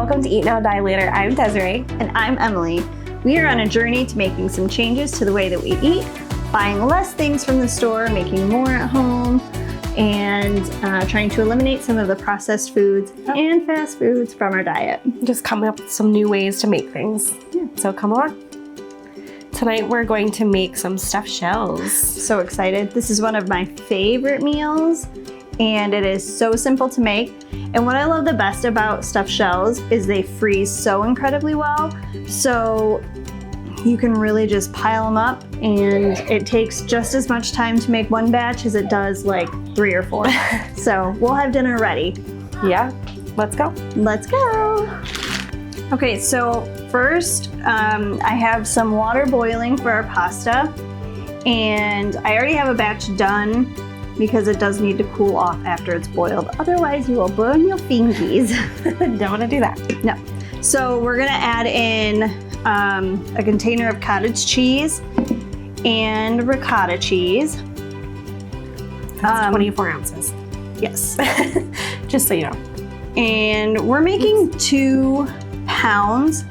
Welcome to Eat Now, Die Later. I'm Desiree. And I'm Emily. We are on a journey to making some changes to the way that we eat, buying less things from the store, making more at home, and trying to eliminate some of the processed foods and fast foods from our diet. Just coming up with some new ways to make things. Yeah. So come along. Tonight we're going to make some stuffed shells. So excited. This is one of my favorite meals, and it is so simple to make. And what I love the best about stuffed shells is they freeze so incredibly well. So you can really just pile them up, and it takes just as much time to make one batch as it does like 3 or 4. So we'll have dinner ready. Yeah, let's go. Let's go. Okay, so first I have some water boiling for our pasta, and I already have a batch done because it does need to cool off after it's boiled. Otherwise you will burn your fingies. Don't want to do that. No. So we're gonna add in a container of cottage cheese and ricotta cheese. That's 24 ounces. Yes. Just so you know. And we're making 2 pounds.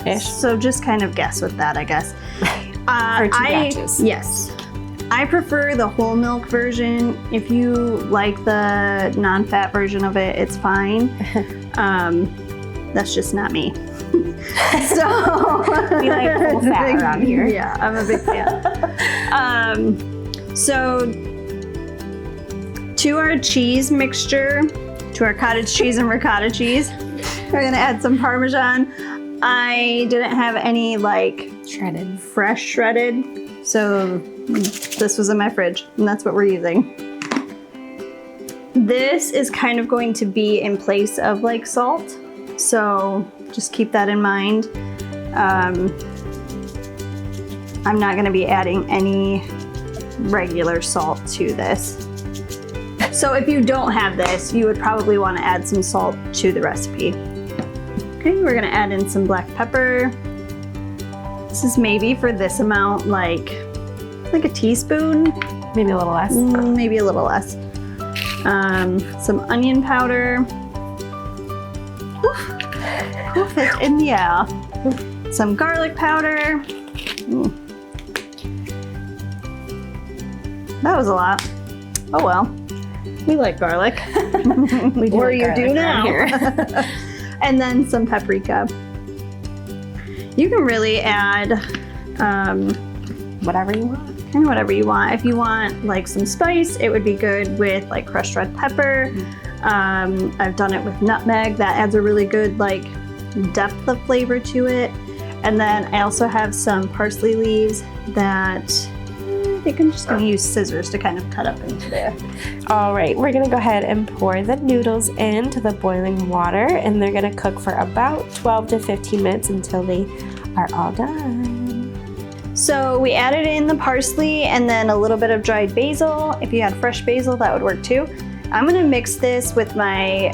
Ish. So just kind of guess with that, I guess. For 2 batches. Yes. I prefer the whole milk version. If you like the non-fat version of it, it's fine. That's just not me. So we like full fat around here. Yeah, I'm a big fan. So to our cheese mixture, to our cottage cheese and ricotta cheese, we're gonna add some Parmesan. I didn't have any like fresh shredded, so this was in my fridge, and that's what we're using. This is kind of going to be in place of like salt, so just keep that in mind. I'm not gonna be adding any regular salt to this. So if you don't have this, you would probably want to add some salt to the recipe. Okay, we're gonna add in some black pepper. This is maybe for this amount, like a teaspoon. Maybe a little less. Maybe a little less. Some onion powder. Poof it in the air. Some garlic powder. That was a lot. Oh well. We like garlic. We do or like you do now. Here. And then some paprika. You can really add whatever you want. Kind of whatever you want. If you want like some spice, it would be good with like crushed red pepper. I've done it with nutmeg. That adds a really good like depth of flavor to it. And then I also have some parsley leaves that I think I'm just going to use scissors to kind of cut up into there. All right, we're going to go ahead and pour the noodles into the boiling water, and they're going to cook for about 12 to 15 minutes until they are all done. So we added in the parsley and then a little bit of dried basil. If you had fresh basil, that would work too. I'm gonna mix this with my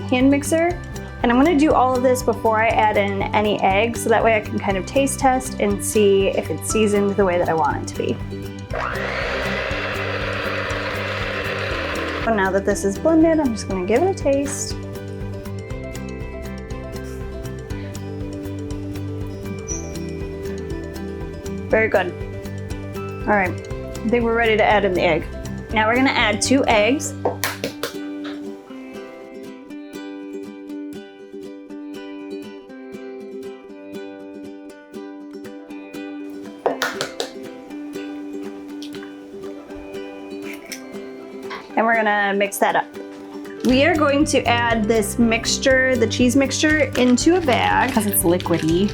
hand mixer, and I'm gonna do all of this before I add in any eggs, so that way I can kind of taste test and see if it's seasoned the way that I want it to be. So now that this is blended, I'm just gonna give it a taste. Very good. All right, I think we're ready to add in the egg. Now we're gonna add 2 eggs. And we're gonna mix that up. We are going to add this mixture, the cheese mixture, into a bag. Because it's liquidy.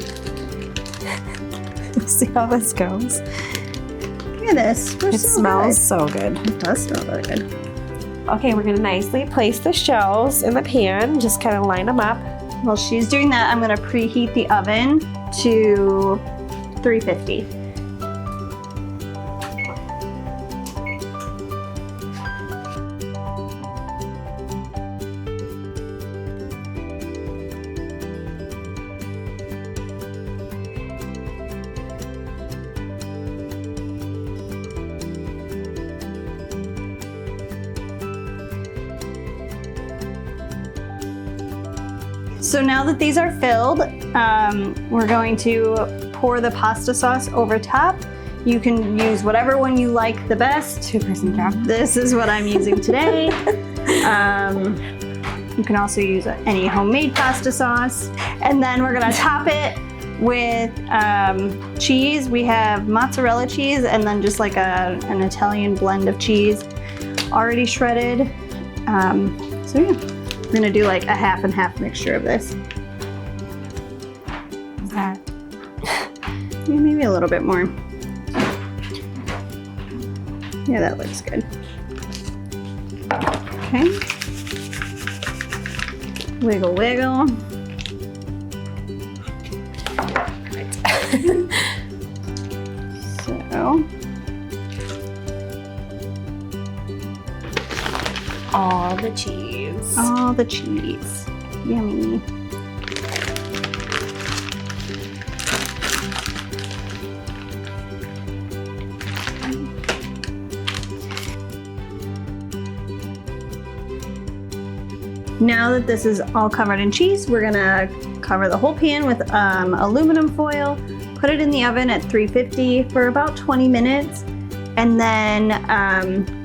See how this goes. Look at this. It smells so good. It does smell really good. Okay, we're gonna nicely place the shells in the pan. Just kind of line them up. While she's doing that, I'm gonna preheat the oven to 350. So now that these are filled, we're going to pour the pasta sauce over top. You can use whatever one you like the best. 2-person job. This is what I'm using today. You can also use any homemade pasta sauce. And then we're gonna top it with cheese. We have mozzarella cheese and then just like an Italian blend of cheese already shredded. So yeah, we're gonna do like a half and half mixture of this. Is that? Yeah, maybe a little bit more. Yeah, that looks good. Okay. Wiggle, wiggle. So. All the cheese. All the cheese. Yummy. Now that this is all covered in cheese, we're gonna cover the whole pan with aluminum foil, put it in the oven at 350 for about 20 minutes, and then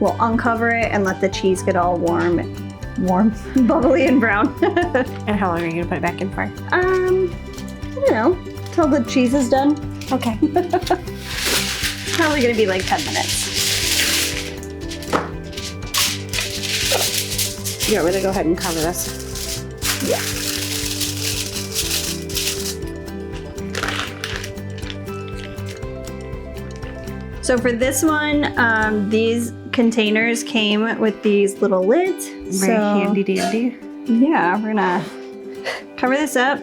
we'll uncover it and let the cheese get all warm, bubbly and brown. And how long are you gonna put it back in for? I don't know, till the cheese is done. Okay. Probably gonna be like 10 minutes. You want me to go ahead and cover this? Yeah. So for this one, these containers came with these little lids. Very handy dandy. Yeah, we're gonna cover this up.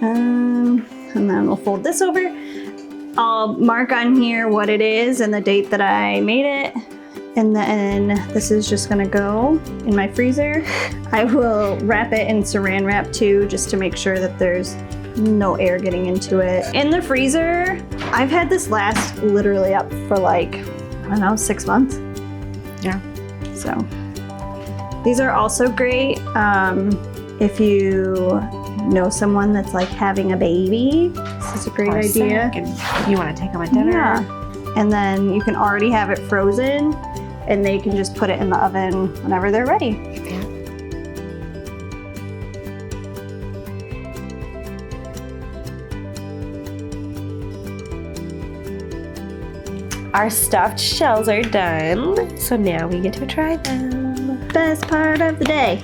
And then we'll fold this over. I'll mark on here what it is and the date that I made it. And then this is just gonna go in my freezer. I will wrap it in saran wrap too, just to make sure that there's no air getting into it. In the freezer, I've had this last literally up for like, I don't know, 6 months. Yeah. So these are also great if you know someone that's like having a baby. This is a great idea. And you want to take them at dinner. Yeah. And then you can already have it frozen and they can just put it in the oven whenever they're ready. Yeah. Our stuffed shells are done, so now we get to try them. Best part of the day.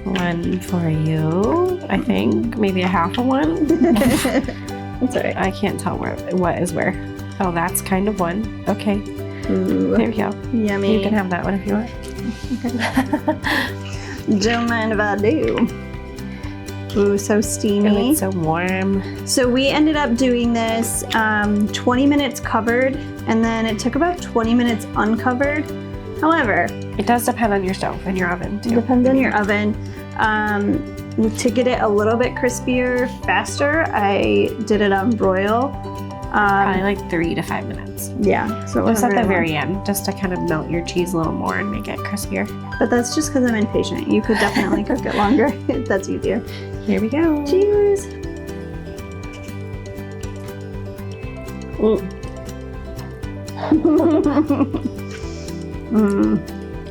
One for you, I think. Maybe a half of one. That's all right. I can't tell what is where. Oh, that's kind of one. Okay. Ooh, There we go. yummy. You can have that one if you want. Don't mind if I do. Ooh, so Oh, steamy. it's so warm. So we ended up doing this 20 minutes covered, and then it took about 20 minutes uncovered. However, It does depend on your stove and your oven it too. depends on your oven. To get it a little bit crispier faster, I did it on broil. Probably like 3 to 5 minutes. Yeah, so it Just wasn't at the very very end, just to kind of melt your cheese a little more and make it crispier. long. But that's just because I'm impatient. You could definitely cook it longer if that's easier. Here we go. Cheers.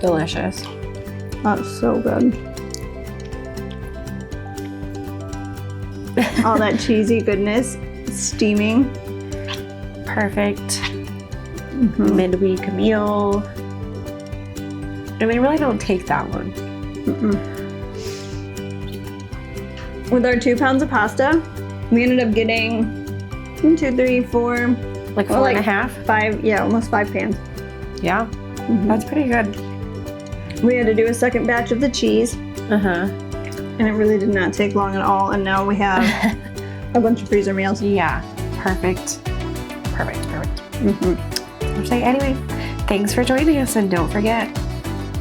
Delicious. That's so good. All that cheesy goodness steaming. Perfect midweek meal. And they really don't take that long. With our 2 pounds of pasta, we ended up getting 1, 2, 3, 4, Like well, 4.5? 5, yeah, almost 5 pans. Yeah, that's pretty good. We had to do a second batch of the cheese, Uh-huh. and it really did not take long at all. And now we have a bunch of freezer meals. Yeah, perfect. Perfect. So anyway, thanks for joining us, and don't forget,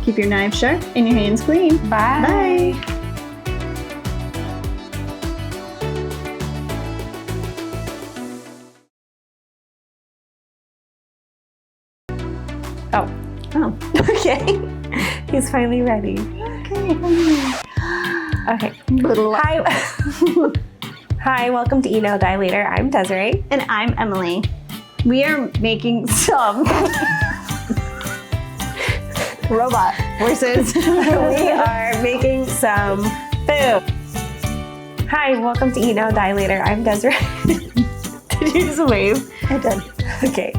Keep your knives sharp and your hands clean. bye. Bye. Oh, Oh, okay. He's finally ready. okay. Okay. Hi. Hi, welcome to Eat Now, Die Later. I'm Desiree. And I'm Emily. We are making some robot voices. We are making some food. Hi, welcome to Eat Now, Die Later. I'm Desiree. Did you just wave? I did. Okay.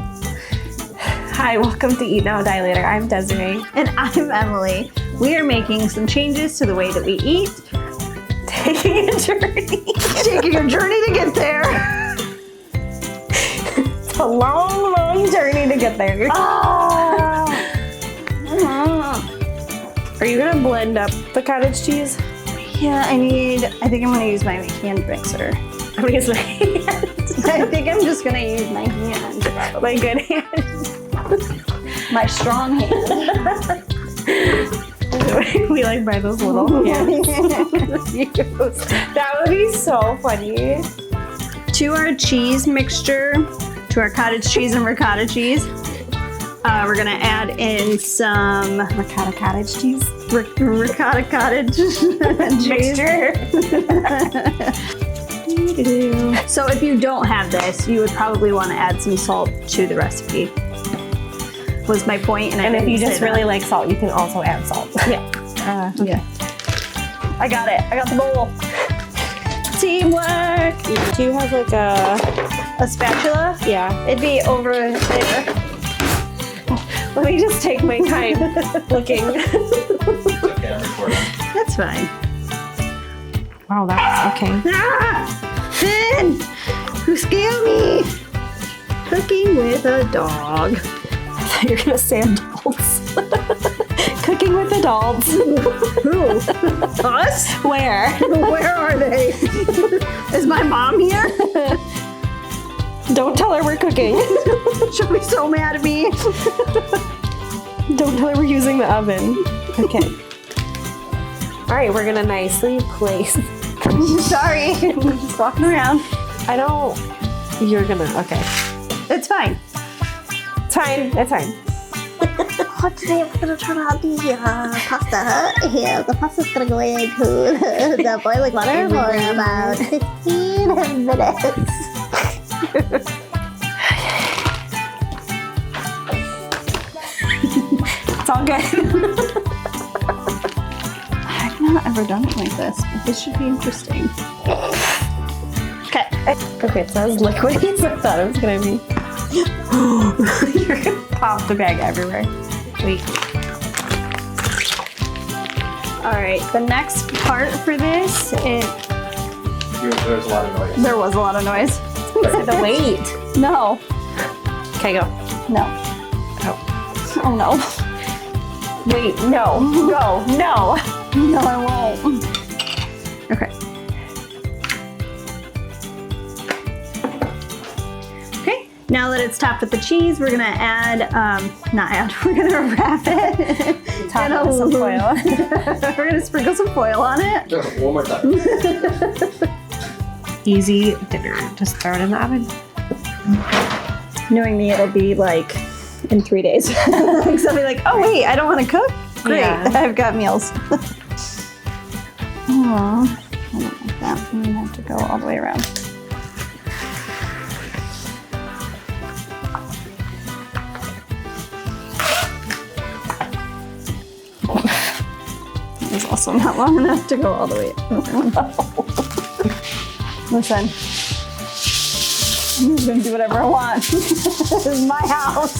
Hi, welcome to Eat Now, Die Later. I'm Desiree. And I'm Emily. We are making some changes to the way that we eat. Taking a journey. Taking a journey to get there. It's a long, long journey to get there. Oh. Are you gonna blend up the cottage cheese? Yeah, I think I'm gonna use my hand mixer. I'm gonna use my hand. I think I'm just gonna use my hand. My good hand. My strong hand. We like buy those little hands. That would be so funny. To our cheese mixture, to our cottage cheese and ricotta cheese, we're gonna add in some Ricotta cottage cheese. ricotta cottage Mixture. So if you don't have this, you would probably want to add some salt to the recipe. Was my point, And if you just really like salt, you can also add salt. Yeah. Yeah. I got it. I got the bowl. Teamwork. Do you have like A spatula? yeah. It'd be over there. Let me just take my time looking. That's fine. Wow, that's okay. Ah! Finn! Who scared me? Cooking with a dog. I thought you were gonna say adults. Cooking with adults. Who? Us? Where? Where are they? Is my mom here? Don't tell her we're cooking. She'll be so mad at me. Don't tell her we're using the oven. Okay. All right, we're gonna nicely place. Sorry. I'm just walking around. I don't. You're gonna. Okay. It's fine. It's fine. It's fine. Today we're going to turn on the pasta. Yeah, the pasta's going to go into the boiling water for about 15 minutes. It's all good. I've not ever done it like this, but this should be interesting. Okay. Okay, it says liquidy, so I thought it was gonna be. You're gonna pop the bag everywhere. Wait. All right. The next part for this is There's a lot of noise. there was a lot of noise. The weight. No. Okay, go. No. Oh. Oh no. Wait, no. Go. No. No, I won't. Okay. Okay. Now that it's topped with the cheese, we're gonna add, we're gonna wrap it. Top it with some foil. We're gonna sprinkle some foil on it. Just one more time. Easy dinner. Just throw it in the oven. Knowing me, it'll be like in 3 days. Because I'll be like, oh wait, I don't want to cook? Great, Yeah. I've got meals. Aww, I don't like that. I'm gonna have to go all the way around. It was also not long enough to go all the way around. Listen, I'm just gonna do whatever I want. This is my house.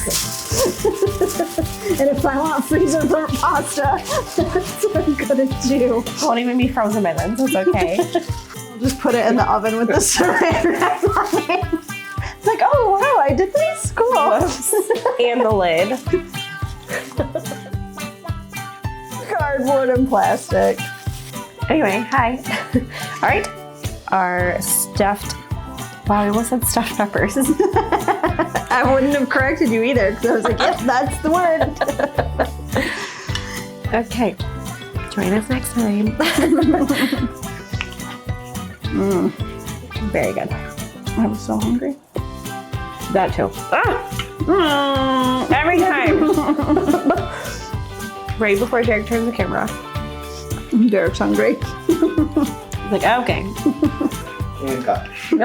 And if I want freezer burnt pasta, that's what I'm gonna do. It won't even be frozen by then, so it's okay. I'll just put it in the oven with the saran wrap on it. It's like, oh wow, I did this? Cool. And the lid. Cardboard and plastic. Anyway, hi. All right. Our stuffed. Wow, I almost said stuffed peppers. I wouldn't have corrected you either because I was like, yep, that's the word. Okay. Join us next time. Very good. I was so hungry. That too. Every time. Right before Derek turns the camera off. Derek's hungry. Like, okay. And cut.